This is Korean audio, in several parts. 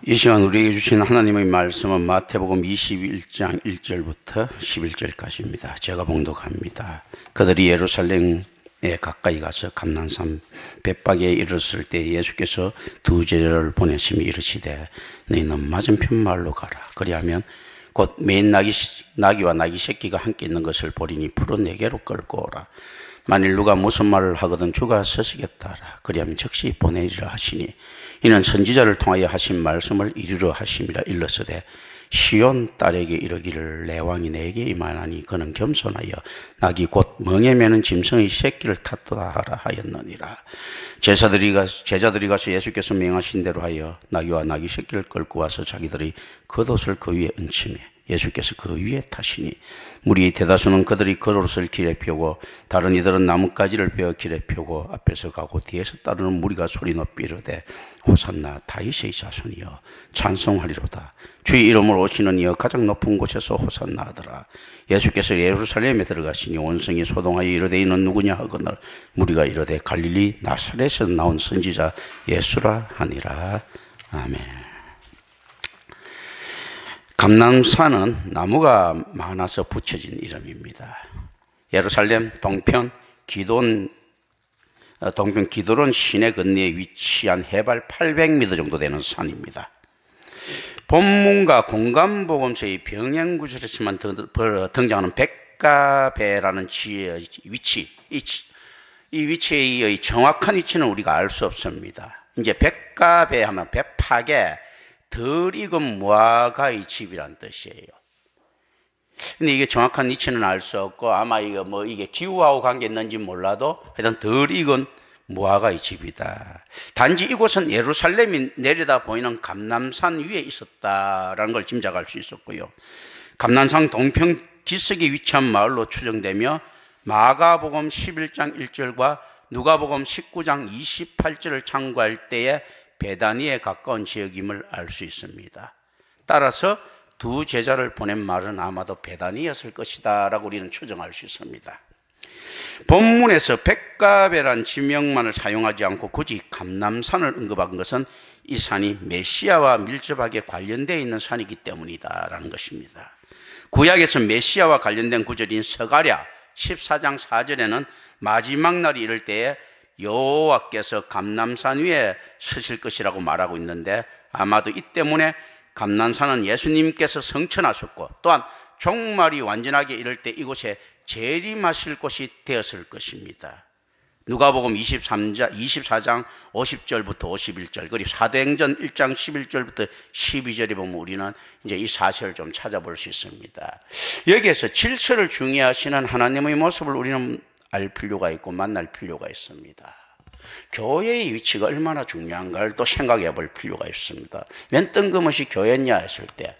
이 시간 우리에게 주신 하나님의 말씀은 마태복음 21장 1절부터 11절까지입니다. 제가 봉독합니다. 그들이 예루살렘에 가까이 가서 감난산 벳박에 이르렀을 때 예수께서 두 제자를 보내심이 이르시되 너희는 맞은편 마을로 가라. 그리하면 곧 매인 나귀와 나귀 새끼가 함께 있는 것을 보리니 풀어 네개로 끌고 오라. 만일 누가 무슨 말을 하거든 주가 서시겠다라. 그리하면 즉시 보내리라 하시니 이는 선지자를 통하여 하신 말씀을 이루려 하심이라. 일러서되 시온 딸에게 이르기를 내 왕이 내게 임하나니 그는 겸손하여 나귀 곧 멍에 매는 짐승의 새끼를 탔도다 하라 하였느니라. 제자들이 가서 예수께서 명하신 대로 하여 나귀와 나귀 새끼를 끌고 와서 자기들의 겉옷을 그 위에 얹히매 예수께서 그 위에 타시니 무리 대다수는 그들이 겉옷을 길에 펴고 다른 이들은 나뭇가지를 베어 길에 펴고 앞에서 가고 뒤에서 따르는 무리가 소리 높이 이르되 호산나 다윗의 자손이여 찬송하리로다. 주의 이름으로 오시는 이여 가장 높은 곳에서 호산나 하더라. 예수께서 예루살렘에 들어가시니 온 성이 소동하여 이르되 이는 누구냐 하거늘 무리가 이르되 갈릴리 나사렛에서 나온 선지자 예수라 하니라. 아멘. 감람산은 나무가 많아서 붙여진 이름입니다. 예루살렘 동편 기도론 시내 근내에 위치한 해발 800m 정도 되는 산입니다. 본문과 공간복음서의 병행구절에서만 등장하는 백가베라는 지의 위치, 이 위치의 정확한 위치는 우리가 알 수 없습니다. 이제 백가베 하면 백팍에 덜 익은 무화과의 집이란 뜻이에요. 근데 이게 정확한 위치는 알 수 없고 아마 이게 기후하고 관계 있는지 몰라도 일단 덜 익은 무화과의 집이다. 단지 이곳은 예루살렘이 내려다 보이는 감람산 위에 있었다라는 걸 짐작할 수 있었고요. 감람산 동편 기슭에 위치한 마을로 추정되며 마가복음 11장 1절과 누가복음 19장 28절을 참고할 때에 베다니에 가까운 지역임을 알 수 있습니다. 따라서 두 제자를 보낸 말은 아마도 베다니였을 것이다 라고 우리는 추정할 수 있습니다. 본문에서 백가베란 지명만을 사용하지 않고 굳이 감람산을 언급한 것은 이 산이 메시아와 밀접하게 관련되어 있는 산이기 때문이다 라는 것입니다. 구약에서 메시아와 관련된 구절인 서가랴 14장 4절에는 마지막 날이 이를 때에 여호와께서 감람산 위에 서실 것이라고 말하고 있는데 아마도 이 때문에 감람산은 예수님께서 성천하셨고 또한 종말이 완전하게 이를 때 이곳에 재림하실 곳이 되었을 것입니다. 누가복음 24장 50절부터 51절 그리고 사도행전 1장 11절부터 12절에 보면 우리는 이제 이 사실을 좀 찾아볼 수 있습니다. 여기에서 질서를 중요하시는 하나님의 모습을 우리는 알 필요가 있고 만날 필요가 있습니다. 교회의 위치가 얼마나 중요한가를 또 생각해 볼 필요가 있습니다. 웬 뜬금없이 교회냐 했을 때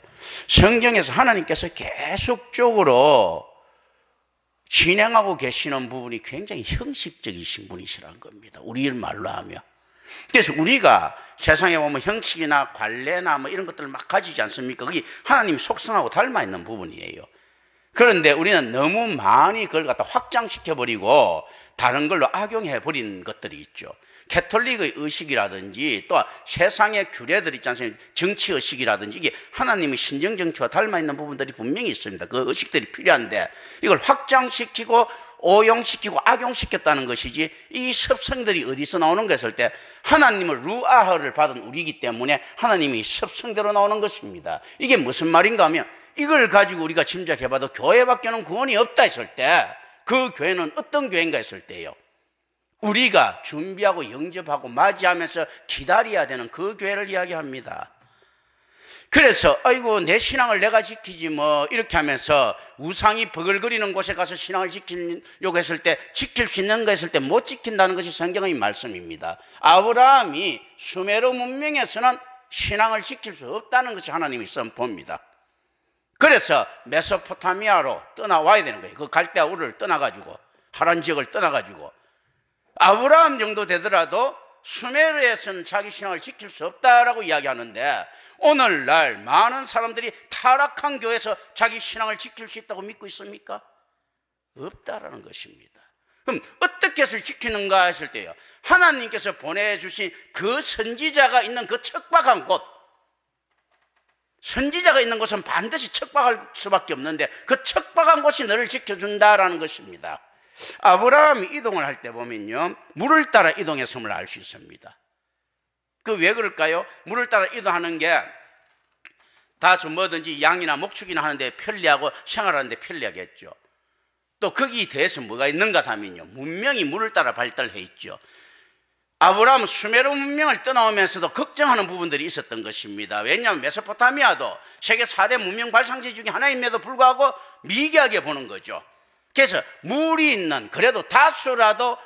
성경에서 하나님께서 계속적으로 진행하고 계시는 부분이 굉장히 형식적이신 분이시라는 겁니다. 우리 말로 하면. 그래서 우리가 세상에 보면 형식이나 관례나 이런 것들을 막 가지지 않습니까? 그게 하나님 속성하고 닮아 있는 부분이에요. 그런데 우리는 너무 많이 그걸 갖다 확장시켜버리고 다른 걸로 악용해버린 것들이 있죠. 캐톨릭의 의식이라든지 또 세상의 규례들 있지 않습니까? 정치의식이라든지 이게 하나님의 신정정치와 닮아있는 부분들이 분명히 있습니다. 그 의식들이 필요한데 이걸 확장시키고 오용시키고 악용시켰다는 것이지 이 습성들이 어디서 나오는 거 했을 때 하나님을 루아흐를 받은 우리이기 때문에 하나님이 습성대로 나오는 것입니다. 이게 무슨 말인가 하면 이걸 가지고 우리가 짐작해봐도 교회밖에는 구원이 없다 했을 때 그 교회는 어떤 교회인가 했을 때요, 우리가 준비하고 영접하고 맞이하면서 기다려야 되는 그 교회를 이야기합니다. 그래서 아이고 내 신앙을 내가 지키지 이렇게 하면서 우상이 버글거리는 곳에 가서 신앙을 지키려고 했을 때 지킬 수 있는가 했을 때 못 지킨다는 것이 성경의 말씀입니다. 아브라함이 수메르 문명에서는 신앙을 지킬 수 없다는 것이 하나님의 선포입니다. 그래서 메소포타미아로 떠나와야 되는 거예요. 그 갈대아 우르를 떠나가지고 하란 지역을 떠나가지고 아브라함 정도 되더라도 수메르에서는 자기 신앙을 지킬 수 없다라고 이야기하는데 오늘날 많은 사람들이 타락한 교회에서 자기 신앙을 지킬 수 있다고 믿고 있습니까? 없다라는 것입니다. 그럼 어떻게 해서 지키는가 했을 때요, 하나님께서 보내주신 그 선지자가 있는 그 척박한 곳, 선지자가 있는 곳은 반드시 척박할 수밖에 없는데 그 척박한 곳이 너를 지켜준다라는 것입니다. 아브라함이 이동을 할 때 보면요, 물을 따라 이동했음을 알 수 있습니다. 그 왜 그럴까요? 물을 따라 이동하는 게 다 좀 뭐든지 양이나 목축이나 하는데 편리하고 생활하는데 편리하겠죠. 또 거기에 대해서 뭐가 있는가 하면요, 문명이 물을 따라 발달해 있죠. 아브라함은 수메르 문명을 떠나오면서도 걱정하는 부분들이 있었던 것입니다. 왜냐하면 메소포타미아도 세계 4대 문명 발상지 중에 하나임에도 불구하고 미개하게 보는 거죠. 그래서 물이 있는, 그래도 다수라도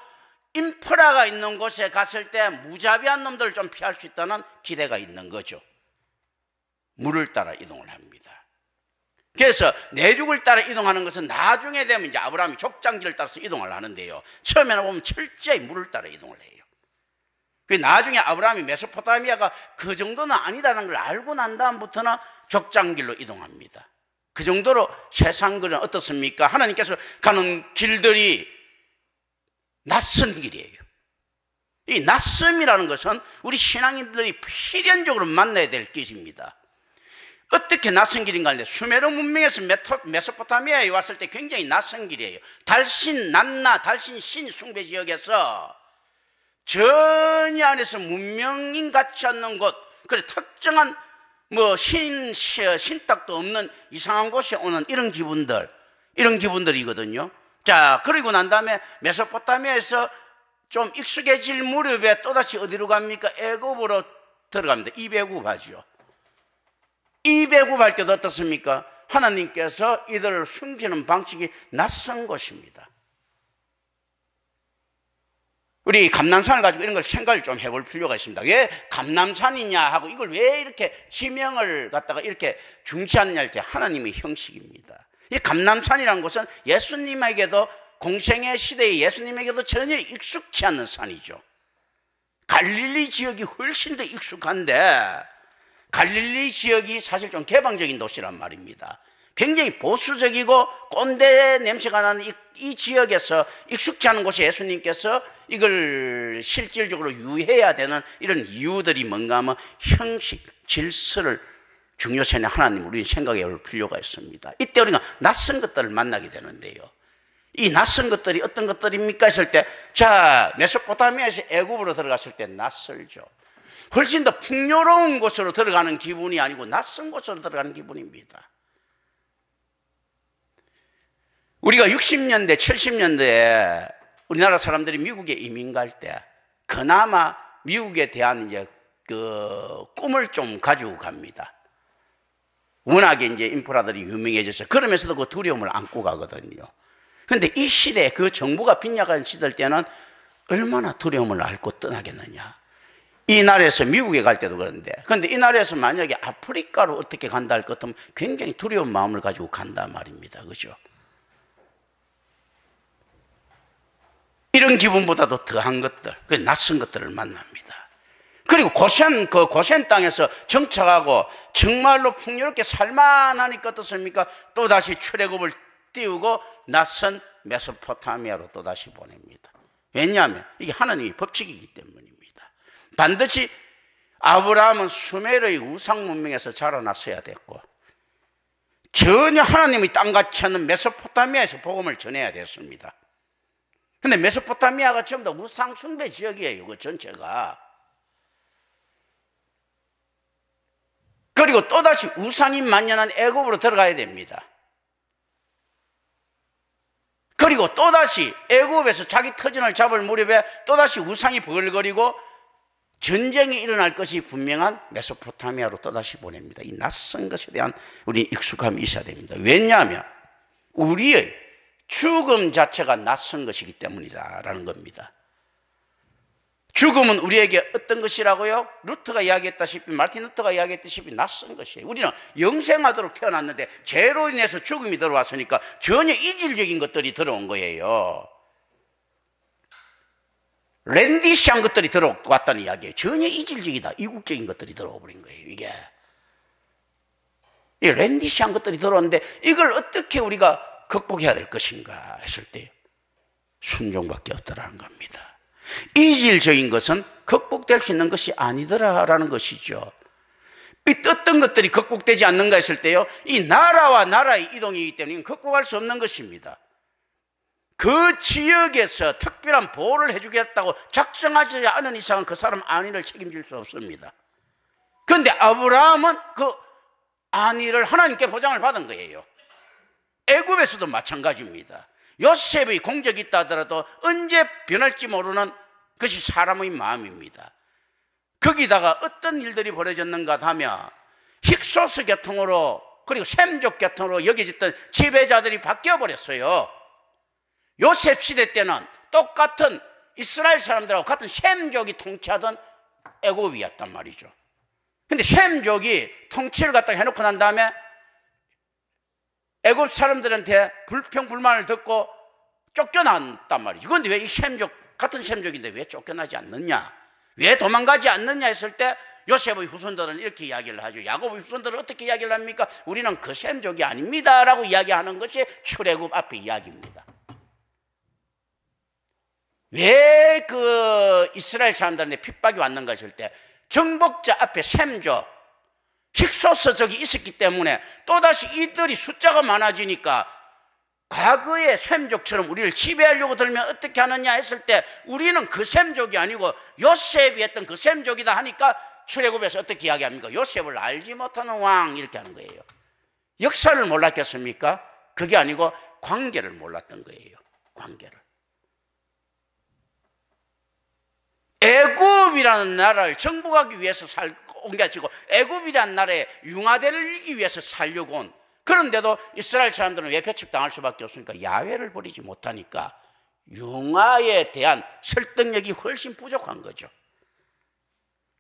인프라가 있는 곳에 갔을 때 무자비한 놈들을 좀 피할 수 있다는 기대가 있는 거죠. 물을 따라 이동을 합니다. 그래서 내륙을 따라 이동하는 것은 나중에 되면 이제 아브라함이 족장지를 따라서 이동을 하는데요, 처음에는 보면 철저히 물을 따라 이동을 해요. 나중에 아브라함이 메소포타미아가 그 정도는 아니다라는 걸 알고 난 다음부터는 족장길로 이동합니다. 그 정도로 세상은 어떻습니까? 하나님께서 가는 길들이 낯선 길이에요. 이 낯섦이라는 것은 우리 신앙인들이 필연적으로 만나야 될 길입니다. 어떻게 낯선 길인가 하는데, 수메르 문명에서 메소포타미아에 왔을 때 굉장히 낯선 길이에요. 달신 난나, 달신 신 숭배 지역에서 전혀 안에서 문명인 같지 않는 곳, 그래 특정한 뭐 신탁도 없는 이상한 곳에 오는 이런 기분들이거든요. 자, 그리고 난 다음에 메소포타미아에서 좀 익숙해질 무렵에 또다시 어디로 갑니까? 애굽으로 들어갑니다. 이배굽하죠. 이배굽할 때도 어떻습니까? 하나님께서 이들을 숨기는 방식이 낯선 것입니다. 우리 감람산을 가지고 이런 걸 생각을 좀 해볼 필요가 있습니다. 왜 감람산이냐 하고 이걸 왜 이렇게 지명을 갖다가 이렇게 중시하느냐 할 때 하나님의 형식입니다. 이 감람산이라는 것은 예수님에게도, 공생의 시대의 예수님에게도 전혀 익숙치 않는 산이죠. 갈릴리 지역이 훨씬 더 익숙한데, 갈릴리 지역이 사실 좀 개방적인 도시란 말입니다. 굉장히 보수적이고 꼰대 냄새가 나는 이 지역에서 익숙치 않은 곳에 예수님께서 이걸 실질적으로 유해해야 되는 이런 이유들이 뭔가 하면 형식, 질서를 중요시하는 하나님, 우리는 생각해 볼 필요가 있습니다. 이때 우리가 낯선 것들을 만나게 되는데요, 이 낯선 것들이 어떤 것들입니까 했을 때, 자, 메소포타미아에서 애굽으로 들어갔을 때 낯설죠. 훨씬 더 풍요로운 곳으로 들어가는 기분이 아니고 낯선 곳으로 들어가는 기분입니다. 우리가 60년대, 70년대에 우리나라 사람들이 미국에 이민 갈 때 그나마 미국에 대한 이제 그 꿈을 좀 가지고 갑니다. 워낙에 이제 인프라들이 유명해져서 그러면서도 그 두려움을 안고 가거든요. 그런데 이 시대에 그 정부가 빈약한 시대 때는 얼마나 두려움을 안고 떠나겠느냐. 이 나라에서 미국에 갈 때도 그런데, 그런데 이 나라에서 만약에 아프리카로 어떻게 간다 할 것 같으면 굉장히 두려운 마음을 가지고 간단 말입니다. 그죠? 이런 기분보다도 더한 것들, 그 낯선 것들을 만납니다. 그리고 그 고센 땅에서 정착하고 정말로 풍요롭게 살만하니까 어떻습니까? 또다시 출애굽을 띄우고 낯선 메소포타미아로 또다시 보냅니다. 왜냐하면 이게 하나님의 법칙이기 때문입니다. 반드시 아브라함은 수메르의 우상 문명에서 자라났어야 됐고, 전혀 하나님의 땅같지 않은 메소포타미아에서 복음을 전해야 됐습니다. 근데 메소포타미아가 전부 다 우상 숭배 지역이에요, 그 전체가. 그리고 또다시 우상이 만연한 애굽으로 들어가야 됩니다. 그리고 또다시 애굽에서 자기 터전을 잡을 무렵에 또다시 우상이 버글거리고 전쟁이 일어날 것이 분명한 메소포타미아로 또다시 보냅니다. 이 낯선 것에 대한 우리 익숙함이 있어야 됩니다. 왜냐하면 우리의 죽음 자체가 낯선 것이기 때문이다라는 겁니다. 죽음은 우리에게 어떤 것이라고요? 루터가 이야기했다시피, 마르틴 루터가 이야기했다시피 낯선 것이에요. 우리는 영생하도록 태어났는데 죄로 인해서 죽음이 들어왔으니까 전혀 이질적인 것들이 들어온 거예요. 랜디시한 것들이 들어왔다는 이야기예요. 전혀 이질적이다, 이국적인 것들이 들어와 버린 거예요. 이게 이 랜디시한 것들이 들어왔는데 이걸 어떻게 우리가 극복해야 될 것인가 했을 때 순종밖에 없더라는 겁니다. 이질적인 것은 극복될 수 있는 것이 아니더라라는 것이죠. 어떤 것들이 극복되지 않는가 했을 때요, 이 나라와 나라의 이동이기 때문에 극복할 수 없는 것입니다. 그 지역에서 특별한 보호를 해주겠다고 작정하지 않은 이상은 그 사람 안위를 책임질 수 없습니다. 그런데 아브라함은 그 안위를 하나님께 보장을 받은 거예요. 애굽에서도 마찬가지입니다. 요셉의 공적이 있다 하더라도 언제 변할지 모르는 것이 사람의 마음입니다. 거기다가 어떤 일들이 벌어졌는가 하면 힉소스 계통으로 그리고 셈족 계통으로 여겨졌던 지배자들이 바뀌어버렸어요. 요셉 시대 때는 똑같은 이스라엘 사람들하고 같은 셈족이 통치하던 애굽이었단 말이죠. 근데 셈족이 통치를 갖다가 해놓고 난 다음에 애굽 사람들한테 불평 불만을 듣고 쫓겨났단 말이죠. 그런데 왜 이 셈족, 같은 셈족인데 왜 쫓겨나지 않느냐, 왜 도망가지 않느냐 했을 때 요셉의 후손들은 이렇게 이야기를 하죠. 야곱의 후손들은 어떻게 이야기를 합니까? 우리는 그 셈족이 아닙니다 라고 이야기하는 것이 출애굽 앞의 이야기입니다. 왜 그 이스라엘 사람들한테 핍박이 왔는가 했을 때 정복자 앞에 셈족, 힉소스족이 있었기 때문에 또다시 이들이 숫자가 많아지니까 과거의 셈족처럼 우리를 지배하려고 들면 어떻게 하느냐 했을 때 우리는 그 셈족이 아니고 요셉이 했던 그 셈족이다 하니까 출애굽에서 어떻게 이야기합니까? 요셉을 알지 못하는 왕 이렇게 하는 거예요. 역사를 몰랐겠습니까? 그게 아니고 관계를 몰랐던 거예요. 관계를. 애굽이라는 나라를 정복하기 위해서 옮겨지고 애굽이라는 나라에 융화되기 위해서 살려고 온, 그런데도 이스라엘 사람들은 왜 배척당할 수밖에 없습니까? 야훼를 버리지 못하니까 융화에 대한 설득력이 훨씬 부족한 거죠.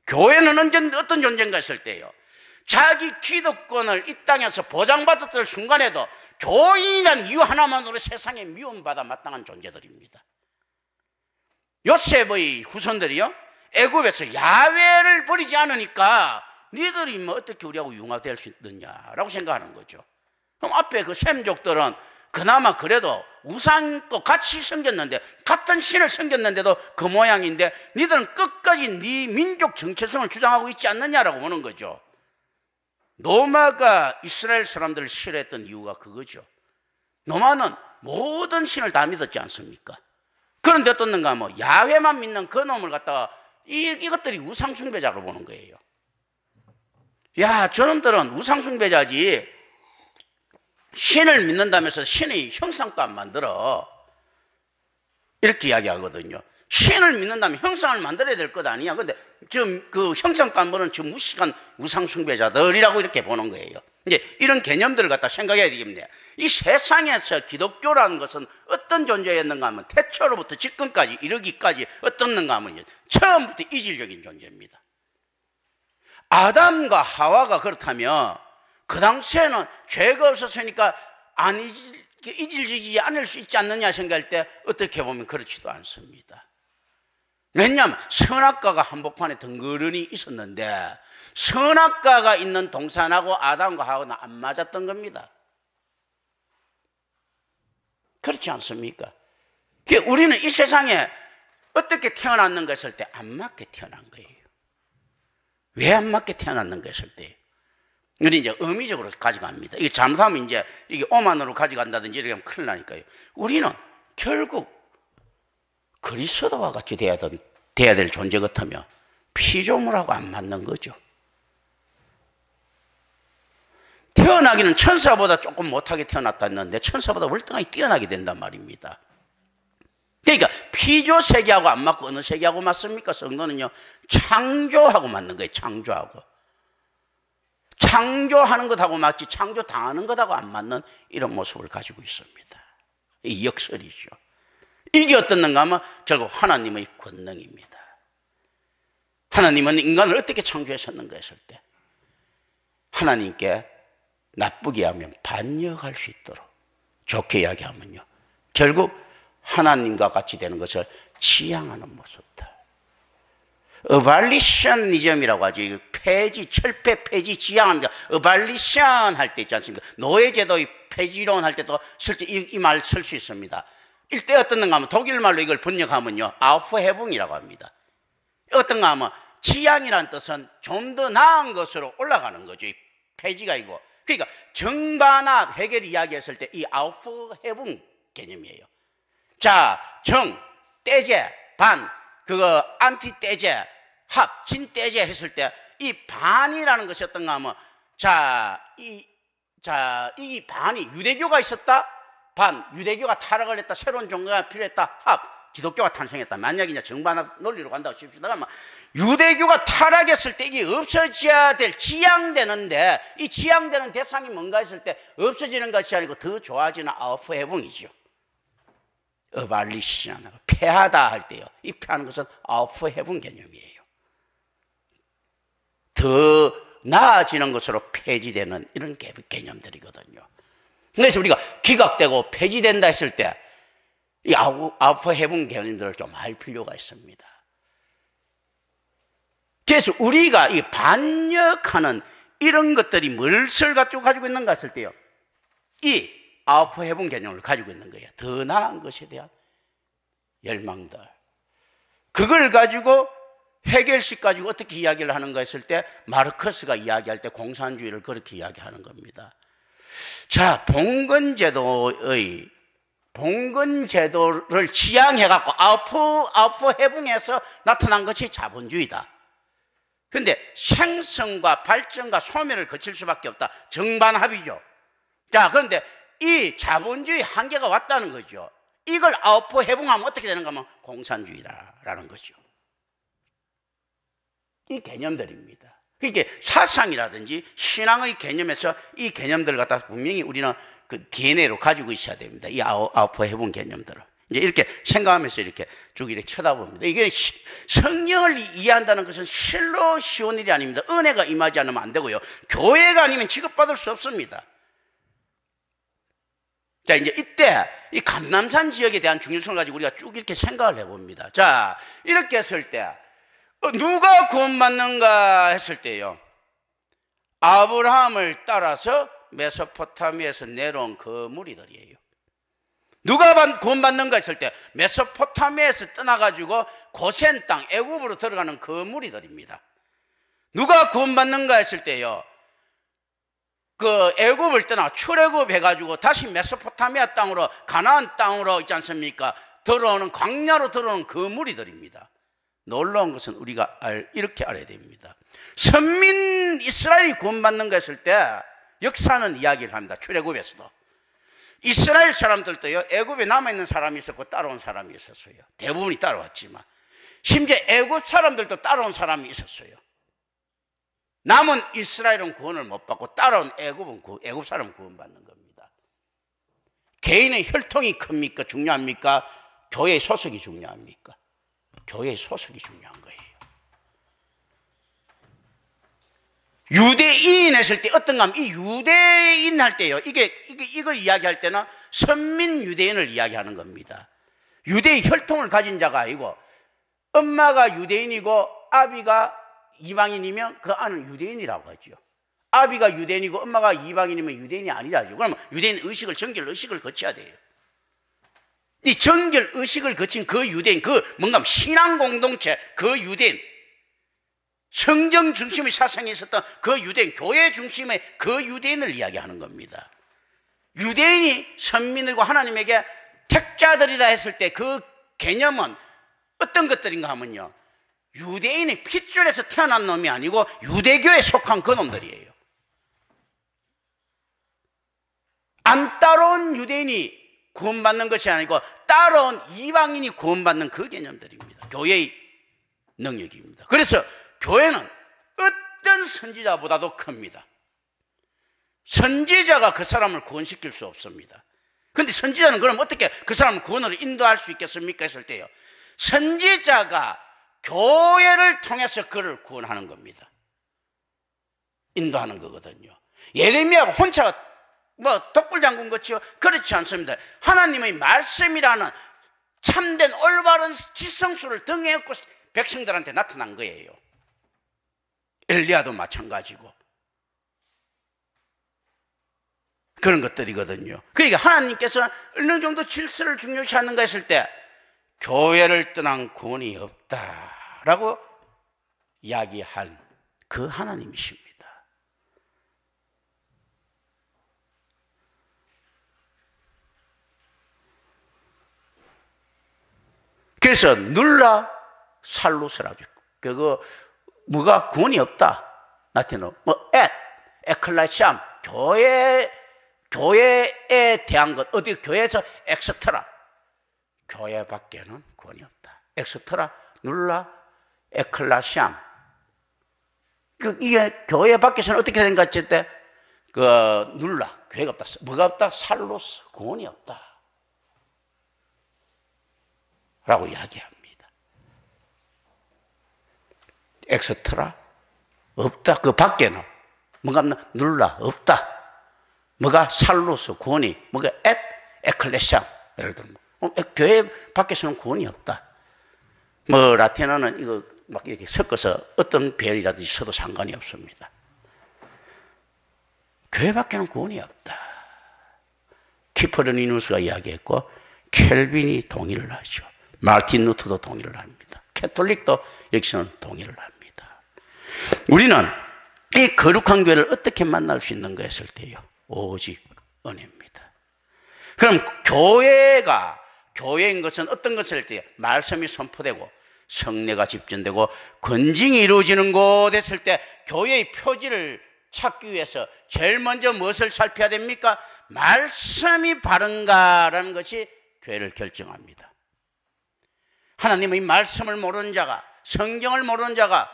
교회는 언제 어떤 존재인가 했을 때요, 자기 기득권을 이 땅에서 보장받았을 순간에도 교인이라는 이유 하나만으로 세상에 미움받아 마땅한 존재들입니다. 요셉의 후손들이요, 애굽에서 야훼를 버리지 않으니까 니들이 뭐 어떻게 우리하고 융화될 수 있느냐라고 생각하는 거죠. 그럼 앞에 그 셈족들은 그나마 그래도 우상도 같이 섬겼는데, 같은 신을 섬겼는데도 그 모양인데 니들은 끝까지 네 민족 정체성을 주장하고 있지 않느냐라고 보는 거죠. 노마가 이스라엘 사람들을 싫어했던 이유가 그거죠. 노마는 모든 신을 다 믿었지 않습니까? 그런데 어떻는가 하면 야훼만 믿는 그 놈을 갖다가 이것들이 우상숭배자로 보는 거예요. 야, 저놈들은 우상숭배자지 신을 믿는다면서 신의 형상도 안 만들어, 이렇게 이야기하거든요. 신을 믿는다면 형상을 만들어야 될 것 아니야. 근데 지금 그 형상도 안 보는 지금 무식한 우상숭배자들이라고 이렇게 보는 거예요. 이제 이런 개념들을 갖다 생각해야 되겠네요. 이 세상에서 기독교라는 것은 어떤 존재였는가 하면 태초로부터 지금까지 이르기까지 어떻는가 하면 처음부터 이질적인 존재입니다. 아담과 하와가 그렇다면 그 당시에는 죄가 없었으니까 안 이질지지 않을 수 있지 않느냐 생각할 때 어떻게 보면 그렇지도 않습니다. 왜냐하면 선악과가 한복판에 덩그러니 있었는데 선악과가 있는 동산하고 아담과 하와는 안 맞았던 겁니다. 그렇지 않습니까? 우리는 이 세상에 어떻게 태어났는가 했을 때 안 맞게 태어난 거예요. 왜 안 맞게 태어났는가 했을 때 우리 이제 의미적으로 가져갑니다. 이게 잘못하면 이제 이게 오만으로 가져간다든지 이렇게 하면 큰일 나니까요. 우리는 결국 그리스도와 같이 돼야 될 존재 같으면 피조물하고 안 맞는 거죠. 태어나기는 천사보다 조금 못하게 태어났다 했는데 천사보다 월등하게 뛰어나게 된단 말입니다. 그러니까 피조 세계하고 안 맞고 어느 세계하고 맞습니까? 성도는요, 창조하고 맞는 거예요. 창조하는 것하고 맞지 창조당하는 것하고 안 맞는 이런 모습을 가지고 있습니다. 이 역설이죠. 이게 어떻는가 하면 결국 하나님의 권능입니다. 하나님은 인간을 어떻게 창조하셨는가 했을 때 하나님께 나쁘게 하면 반역할 수 있도록, 좋게 이야기하면요, 결국 하나님과 같이 되는 것을 지향하는 모습들, 어발리셔니즘이라고 하죠. 폐지, 철폐, 폐지, 지향하는 거. 어발리션 할 때 있지 않습니까? 노예제도의 폐지론 할 때도 실제 이 말 쓸 수 있습니다. 이때 어떤가 하면 독일 말로 이걸 번역하면요, 아우프헤붕이라고 합니다. 어떤가 하면 지향이라는 뜻은 좀 더 나은 것으로 올라가는 거죠. 이 폐지가 이고. 그러니까 정반합 해겔 이야기했을 때 이 아우프헤븐 개념이에요. 자, 정, 떼제, 반, 그거 안티 떼제, 합, 진 떼제 했을 때 이 반이라는 것이 어떤가 하면 이 반이 유대교가 있었다. 반, 유대교가 타락을 했다. 새로운 종교가 필요했다. 합, 기독교가 탄생했다. 만약에 이제 정반합 논리로 간다고 칩시다. 그러면 유대교가 타락했을 때 이게 없어져야 될 지향되는데 이 지향되는 대상이 뭔가 했을 때 없어지는 것이 아니고 더 좋아지는 아우프헤븐이죠. 어발리시잖아. 폐하다 할 때요. 이 폐하는 것은 아우프헤븐 개념이에요. 더 나아지는 것으로 폐지되는 이런 개념들이거든요. 그래서 우리가 기각되고 폐지된다 했을 때 이 아우프헤븐 개념들을 좀 알 필요가 있습니다. 그래서 우리가 이 반역하는 이런 것들이 뭘 가지고 있는가 했을 때요. 이 아우프헤븐 개념을 가지고 있는 거예요. 더 나은 것에 대한 열망들. 그걸 가지고 해겔식 가지고 어떻게 이야기를 하는가 했을 때 마르크스가 이야기할 때 공산주의를 그렇게 이야기하는 겁니다. 자, 봉건제도를 지향해갖고 아우프헤븐에서 나타난 것이 자본주의다. 그런데 생성과 발전과 소멸을 거칠 수밖에 없다. 정반합이죠. 자, 그런데 이 자본주의 한계가 왔다는 거죠. 이걸 아우프헤븐하면 어떻게 되는가 하면 공산주의라는 거죠. 이 개념들입니다. 그러니까 사상이라든지 신앙의 개념에서 이 개념들을 갖다 분명히 우리는 그 DNA로 가지고 있어야 됩니다. 이 아우프헤븐 개념들을. 이제 이렇게 생각하면서 이렇게 쭉 이렇게 쳐다봅니다. 이게 성경을 이해한다는 것은 실로 쉬운 일이 아닙니다. 은혜가 임하지 않으면 안 되고요. 교회가 아니면 취급받을 수 없습니다. 자, 이제 이때 이 감남산 지역에 대한 중요성을 가지고 우리가 쭉 이렇게 생각을 해봅니다. 자, 이렇게 했을 때 누가 구원받는가 했을 때요. 아브라함을 따라서 메소포타미아에서 내려온 그 무리들이에요. 누가 구원받는가 했을 때 메소포타미아에서 떠나가지고 고센 땅 애굽으로 들어가는 그 무리들입니다. 누가 구원받는가 했을 때요. 그 애굽을 떠나 출애굽 해가지고 다시 메소포타미아 땅으로 가나안 땅으로 있지 않습니까? 들어오는 광야로 들어오는 그 무리들입니다. 놀라운 것은 우리가 이렇게 알아야 됩니다. 선민 이스라엘이 구원받는가 했을 때 역사는 이야기를 합니다. 출애굽에서도 이스라엘 사람들도요, 애굽에 남아있는 사람이 있었고 따라온 사람이 있었어요. 대부분이 따라왔지만 심지어 애굽 사람들도 따라온 사람이 있었어요. 남은 이스라엘은 구원을 못 받고 따라온 애굽 사람은 구원받는 겁니다. 개인의 혈통이 큽니까? 중요합니까? 교회의 소속이 중요합니까? 교회의 소속이 중요한 거예요. 유대인 했을 때 어떤가 하면 이 유대인 할 때요. 이걸 이야기할 때는 선민 유대인을 이야기하는 겁니다. 유대의 혈통을 가진 자가 아니고 엄마가 유대인이고 아비가 이방인이면 그 아는 유대인이라고 하죠. 아비가 유대인이고 엄마가 이방인이면 유대인이 아니다죠. 그러면 유대인 의식을 정결 의식을 거쳐야 돼요. 이 정결 의식을 거친 그 유대인, 뭔가 신앙 공동체, 그 유대인, 성경 중심의 사상이 있었던 그 유대인, 교회 중심의 그 유대인을 이야기하는 겁니다. 유대인이 선민들과 하나님에게 택자들이다 했을 때 그 개념은 어떤 것들인가 하면요, 유대인이 핏줄에서 태어난 놈이 아니고 유대교에 속한 그 놈들이에요. 안 따라온 유대인이 구원받는 것이 아니고 따라온 이방인이 구원받는 그 개념들입니다. 교회의 능력입니다. 그래서 교회는 어떤 선지자보다도 큽니다. 선지자가 그 사람을 구원시킬 수 없습니다. 그런데 선지자는 그럼 어떻게 그 사람을 구원으로 인도할 수 있겠습니까 했을 때요, 선지자가 교회를 통해서 그를 구원하는 겁니다. 인도하는 거거든요. 예레미야가 혼자 독불장군 것이요? 그렇지 않습니다. 하나님의 말씀이라는 참된 올바른 지성수를 등에 업고 백성들한테 나타난 거예요. 엘리야도 마찬가지고 그런 것들이거든요. 그러니까 하나님께서 어느 정도 질서를 중요시하는가 했을 때 교회를 떠난 구원이 없다라고 이야기할 그 하나님이십니다. 그래서 눌라 살로 서라죠. 그거 뭐가 구원이 없다. 나한테는 에클레시암 교회에 대한 것 어디 교회에서 엑스트라 교회 밖에는 구원이 없다. 엑스트라 눌라 에클레시암 이게 교회 밖에서는 어떻게 된가 했을 때 눌라 교회가 없다. 뭐가 없다? 살로서 구원이 없다. 라고 이야기합니다. 엑스트라 없다. 그 밖에는 뭔가 눌라 없다. 뭐가 살로서 구원이 뭐가 에클레시아 예를 들면 교회 밖에서는 구원이 없다. 뭐 라틴어는 이거 막 이렇게 섞어서 어떤 별이라든지 써도 상관이 없습니다. 교회 밖에는 구원이 없다. 키퍼르니누스가 이야기했고 켈빈이 동의를 하죠. 마틴 루터도 동의를 합니다. 캐톨릭도 여기서는 동의를 합니다. 우리는 이 거룩한 교회를 어떻게 만날 수 있는가 했을 때요. 오직 은혜입니다. 그럼 교회인 것은 어떤 것을 할 때요? 말씀이 선포되고 성례가 집전되고 건징이 이루어지는 곳 했을 때 교회의 표지를 찾기 위해서 제일 먼저 무엇을 살펴야 됩니까? 말씀이 바른가라는 것이 교회를 결정합니다. 하나님의 말씀을 모르는 자가 성경을 모르는 자가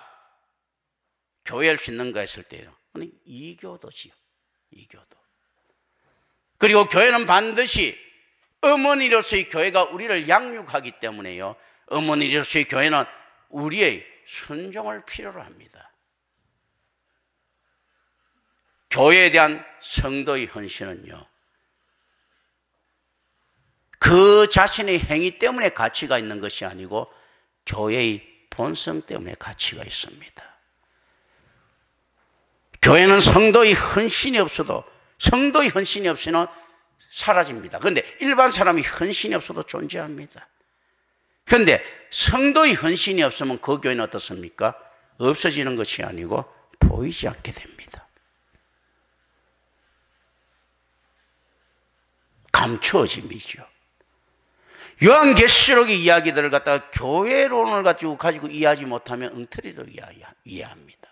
교회를 짓는가 했을 때요. 이교도지요. 이교도. 그리고 교회는 반드시 어머니로서의 교회가 우리를 양육하기 때문에요. 어머니로서의 교회는 우리의 순종을 필요로 합니다. 교회에 대한 성도의 헌신은요. 그 자신의 행위 때문에 가치가 있는 것이 아니고 교회의 본성 때문에 가치가 있습니다. 교회는 성도의 헌신이 없어도 성도의 헌신이 없이는 사라집니다. 그런데 일반 사람이 헌신이 없어도 존재합니다. 그런데 성도의 헌신이 없으면 그 교회는 어떻습니까? 없어지는 것이 아니고 보이지 않게 됩니다. 감추어짐이죠. 요한계시록의 이야기들을 갖다가 교회론을 가지고 이해하지 못하면 엉터리로 이해합니다.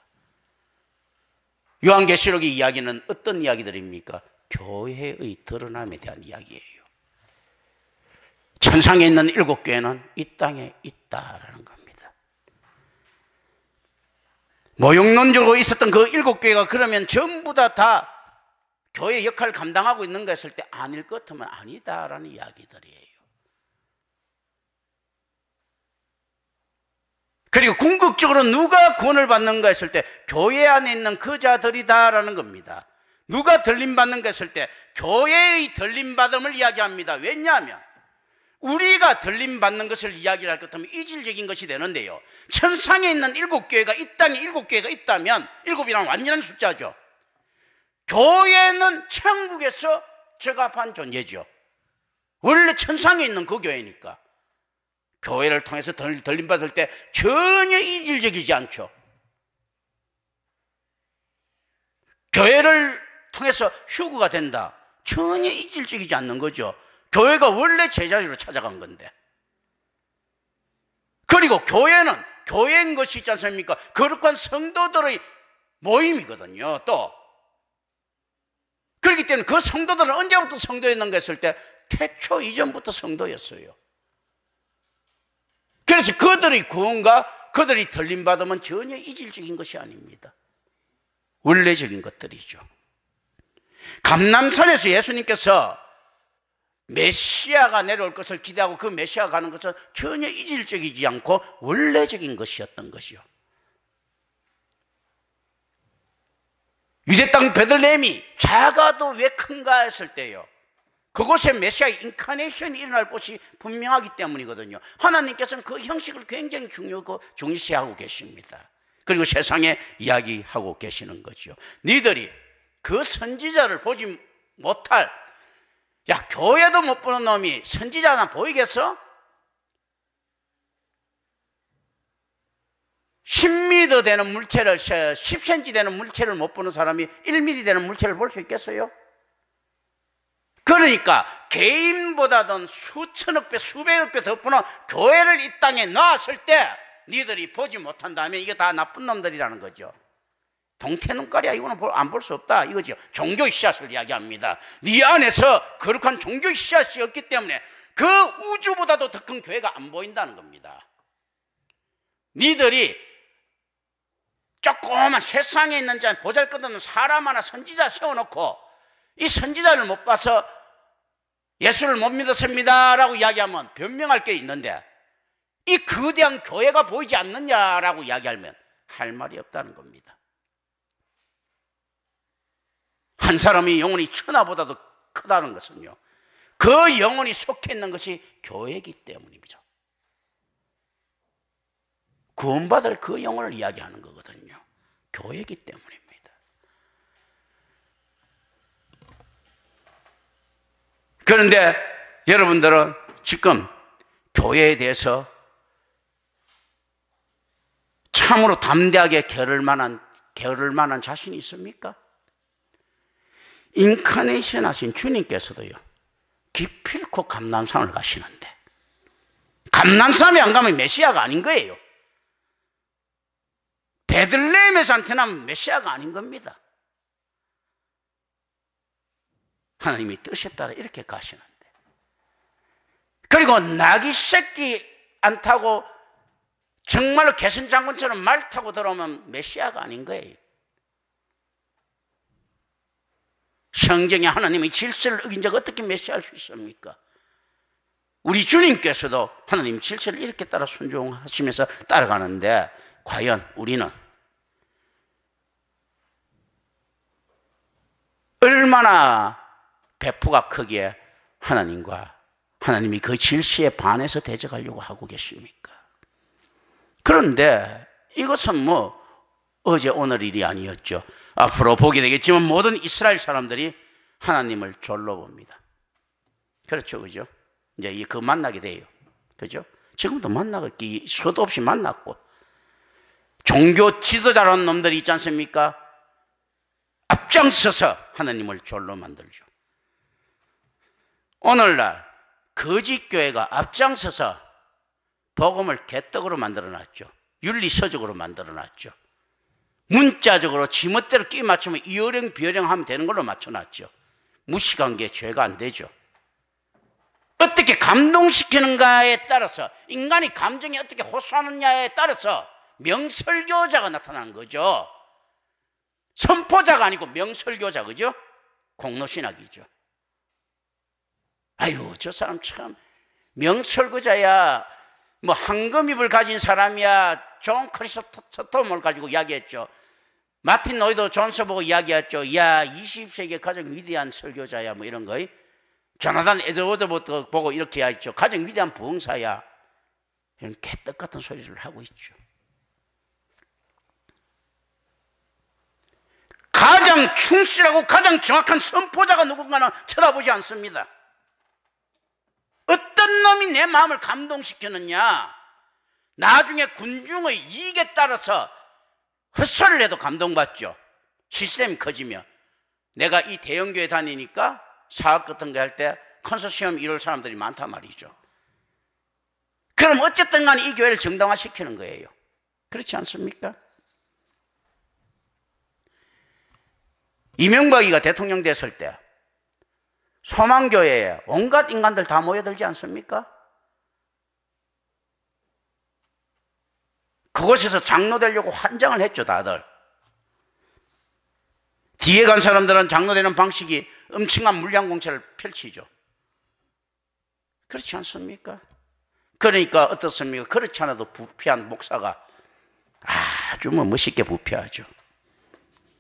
요한계시록의 이야기는 어떤 이야기들입니까? 교회의 드러남에 대한 이야기예요. 천상에 있는 7교회는 이 땅에 있다라는 겁니다. 모욕론적으로 있었던 그 7교회가 그러면 전부 다 교회 역할을 감당하고 있는가 했을 때 아닐 것 같으면 아니다라는 이야기들이에요. 그리고 궁극적으로 누가 구원을 받는가 했을 때 교회 안에 있는 그 자들이다라는 겁니다. 누가 들림받는가 했을 때 교회의 들림받음을 이야기합니다. 왜냐하면 우리가 들림받는 것을 이야기할 것 같으면 이질적인 것이 되는데요. 천상에 있는 7교회가 이 땅에 7교회가 있다면 7이란 완전한 숫자죠. 교회는 천국에서 적합한 존재죠. 원래 천상에 있는 그 교회니까. 교회를 통해서 들림받을 때 전혀 이질적이지 않죠. 교회를 통해서 휴거가 된다. 전혀 이질적이지 않는 거죠. 교회가 원래 제자리로 찾아간 건데. 그리고 교회인 것이 있지 않습니까? 거룩한 성도들의 모임이거든요. 또 그렇기 때문에 그 성도들은 언제부터 성도였는가 했을 때 태초 이전부터 성도였어요. 그래서 그들의 구원과 그들이 들림받으면 전혀 이질적인 것이 아닙니다. 원래적인 것들이죠. 감람산에서 예수님께서 메시아가 내려올 것을 기대하고 그 메시아가 가는 것은 전혀 이질적이지 않고 원래적인 것이었던 것이요. 유대 땅 베들레헴이 작아도 왜 큰가 했을 때요. 그곳에 메시아의 인카네이션이 일어날 것이 분명하기 때문이거든요. 하나님께서는 그 형식을 굉장히 중요시하고 계십니다. 그리고 세상에 이야기하고 계시는 거죠. 니들이 그 선지자를 보지 못할, 야, 교회도 못 보는 놈이 선지자 하나 보이겠어? 신미들 1mm 되는 물체를 10cm 되는 물체를 못 보는 사람이 1mm 되는 물체를 볼 수 있겠어요? 그러니까 개인보다도 수천억 배 수백억 배 더 푸는 교회를 이 땅에 놨을 때 니들이 보지 못한다면 이게 다 나쁜 놈들이라는 거죠. 동태눈깔이야. 이거는 안 볼 수 없다 이거죠. 종교의 씨앗을 이야기합니다. 네 안에서 거룩한 종교의 씨앗이 없기 때문에 그 우주보다도 더 큰 교회가 안 보인다는 겁니다. 니들이 조그만 세상에 있는 자 보잘것없는 사람 하나 선지자 세워놓고 이 선지자를 못 봐서 예수를 못 믿었습니다 라고 이야기하면 변명할 게 있는데 이 거대한 교회가 보이지 않느냐라고 이야기하면 할 말이 없다는 겁니다. 한 사람이 영혼이 천하보다도 크다는 것은요, 그 영혼이 속해 있는 것이 교회이기 때문이죠. 구원받을 그 영혼을 이야기하는 거거든요. 교회이기 때문입니다. 그런데 여러분들은 지금 교회에 대해서 참으로 담대하게 겨룰 만한 자신이 있습니까? 인카네이션 하신 주님께서도요, 기필코 감람산을 가시는데 감람산에 안 가면 메시아가 아닌 거예요. 베들레헴에서 나타나면 메시아가 아닌 겁니다. 하나님이 뜻에 따라 이렇게 가시는데, 그리고 나귀 새끼 안 타고 정말로 개선장군처럼 말 타고 들어오면 메시아가 아닌 거예요. 성경에 하나님의 질서를 어긴 자가 어떻게 메시아할 수 있습니까? 우리 주님께서도 하나님 질서를 이렇게 따라 순종하시면서 따라가는데, 과연 우리는 얼마나 배포가 크기에 하나님이 그 질서에 반해서 대적하려고 하고 계십니까? 그런데 이것은 어제 오늘 일이 아니었죠. 앞으로 보게 되겠지만 모든 이스라엘 사람들이 하나님을 졸로 봅니다. 그렇죠, 그죠? 이제 그 만나게 돼요, 그죠? 지금도 만나기 수도 없이 만났고, 종교 지도자라는 놈들이 있지 않습니까? 앞장서서 하나님을 졸로 만들죠. 오늘날 거짓교회가 앞장서서 복음을 개떡으로 만들어놨죠. 윤리서적으로 만들어놨죠. 문자적으로 지멋대로 끼 맞추면 이어령 비어령 하면 되는 걸로 맞춰놨죠. 무식한 게 죄가 안 되죠. 어떻게 감동시키는가에 따라서, 인간이 감정이 어떻게 호소하느냐에 따라서 명설교자가 나타나는 거죠. 선포자가 아니고 명설교자, 그죠? 공로신학이죠. 아유, 저 사람 참 명설교자야, 황금입을 가진 사람이야. 존 크리스토톰을 가지고 이야기했죠. 마틴 노이드 존스 보고 이야기했죠. 야, 20세기의 가장 위대한 설교자야, 이런 거. 조나단 에드워드부터 보고 이렇게 이야기했죠. 가장 위대한 부흥사야. 이런 개떡 같은 소리를 하고 있죠. 가장 충실하고 가장 정확한 선포자가 누군가는 쳐다보지 않습니다. 어떤 놈이 내 마음을 감동시키느냐, 나중에 군중의 이익에 따라서 헛소리를 해도 감동받죠. 시스템이 커지면. 내가 이 대형교회 다니니까 사업 같은 거 할 때 컨소시엄 이룰 사람들이 많단 말이죠. 그럼 어쨌든 간에 이 교회를 정당화시키는 거예요. 그렇지 않습니까? 이명박이가 대통령 됐을 때 소망교회에 온갖 인간들 다 모여들지 않습니까? 그곳에서 장로 되려고 환장을 했죠, 다들. 뒤에 간 사람들은 장로 되는 방식이 엄청난 물량 공세를 펼치죠. 그렇지 않습니까? 그러니까 어떻습니까? 그렇지 않아도 부패한 목사가 아주 멋있게 부패하죠.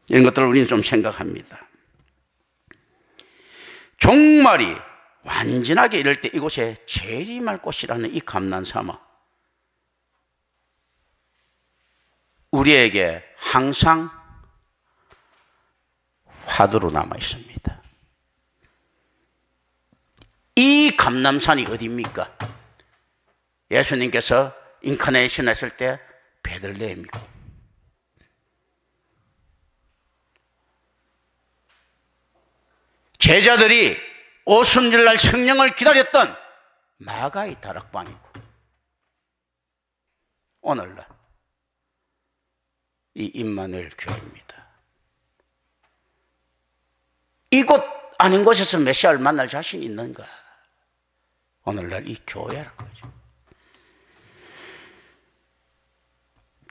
이런 것들을 우리는 좀 생각합니다. 종말이 완전하게 이럴 때 이곳에 재림할 곳이라는 이 감난사막, 우리에게 항상 화두로 남아 있습니다. 이 감람산이 어디입니까? 예수님께서 인카네이션 했을 때 베들레헴이고, 제자들이 오순절날 성령을 기다렸던 마가의 다락방이고, 오늘날 이 임마누엘 교회입니다. 이곳 아닌 곳에서 메시아를 만날 자신이 있는가? 오늘날 이 교회라는 거죠.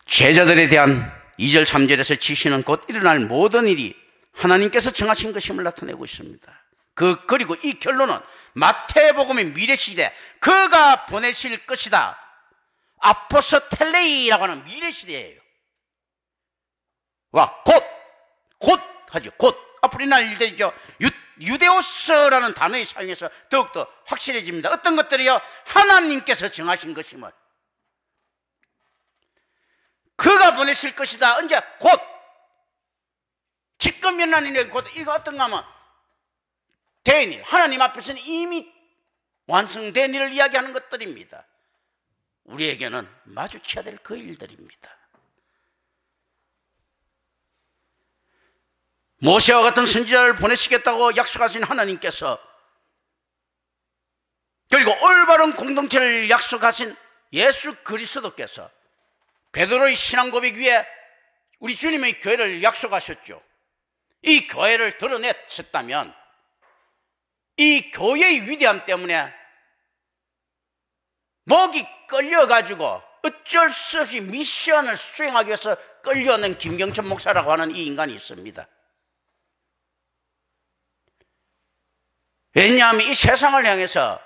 제자들에 대한 2절 3절에서 지시는 곧 일어날 모든 일이 하나님께서 정하신 것임을 나타내고 있습니다. 그리고 이 결론은 마태복음의 미래시대, 그가 보내실 것이다, 아포스텔레이라고 하는 미래시대예요. 와, 곧 하죠. 곧 앞으로 일어날 일들이죠. 유데오스라는 단어를 사용해서 더욱더 확실해집니다. 어떤 것들이요? 하나님께서 정하신 것임을. 그가 보내실 것이다. 언제? 곧. 지금 일어나는 일, 곧. 이거 어떤가 하면 된 일, 하나님 앞에서는 이미 완성된 일을 이야기하는 것들입니다. 우리에게는 마주쳐야 될 그 일들입니다. 모세와 같은 선지자를 보내시겠다고 약속하신 하나님께서, 그리고 올바른 공동체를 약속하신 예수 그리스도께서 베드로의 신앙 고백 위에 우리 주님의 교회를 약속하셨죠. 이 교회를 드러냈었다면 이 교회의 위대함 때문에 목이 끌려가지고 어쩔 수 없이 미션을 수행하기 위해서 끌려오는 김경천 목사라고 하는 이 인간이 있습니다. 왜냐하면 이 세상을 향해서